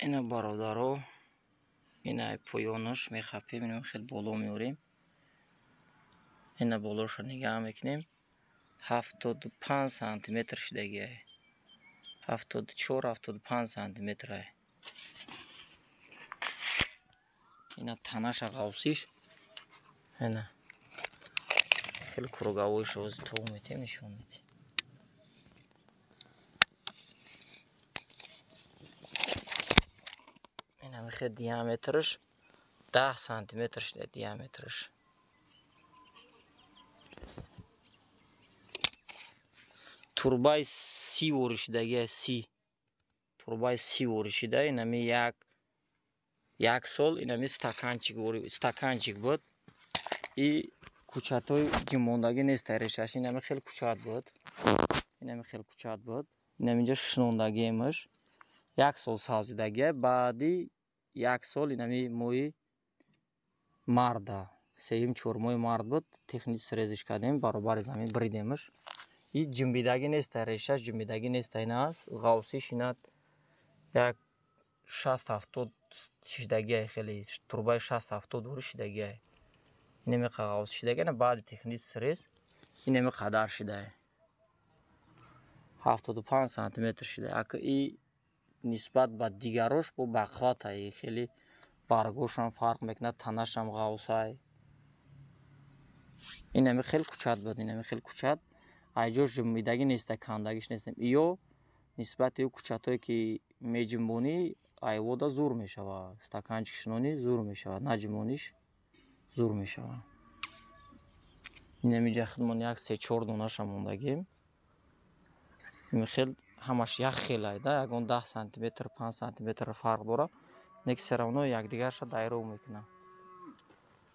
اینا برادرها، اینا پایانش میخپیم، اینو خیلی بالا میاریم. اینا بالاش رو نگاه میکنیم. 75 سانتی متر شدگیه. 74-75 سانتی متره. اینا تنش قوسیش. اینا خیلی کروگاویش از تو میتیم نشون میتیم. اینا میخواد دیامترش 10 سانتی متر شده دیامترش. توربای 30 ورشدگی 30. توربای 30 ورشده اینا می یک سال اینا می استکانچیک بود. ای کوچاتوی جموندگی نیست ترشش اینا می خیلی کوچات بود. اینا می خیلی کوچات بود. اینا اینجا شنوندگیمش. یک سال سازیدگی بعدی یک سال اینا می موی مرده. سیم چورموی مرد بود. تکنیک سرزش کردیم برابر زمین بریدیمش. این جنبیدگی نیست ترشش جنبیدگی نیست اینا است. غوصیش اینا یک 60-70 شدگی خیلی توربای 60-70 ور شدگی. اینه می غوص شدگی نه بعد تکنیک سرز اینه می قدر شده. 75 سانتی متر شده. اگه این نسبت به دیگراش با بخوات های خیلی برگوش هم فرق میکنه تنش هم غوص های. اینه می خیلی کوچات بود. اینه می خیلی کوچات. ایجاش جنبیدگی نیست کندگیش نیست. ایو نسبت ایو کوچاتایی که میجنبونی ایودا زور میشوه. استکانچیک شنونی زور میشوه. نجمونیش زور میشوه. اینه میجا خودمون یک 3-4 دونش هم موندگیم. این خیلی همش یک خیلی ایده. یکون 10 سانتی متر 5 سانتی متر فرق داره. نیک سراونا یک دیگرش دایره میکنه.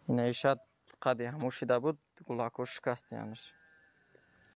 اینه ایشاد قدی هموشیده بود گلاکوش شکست یعنیش.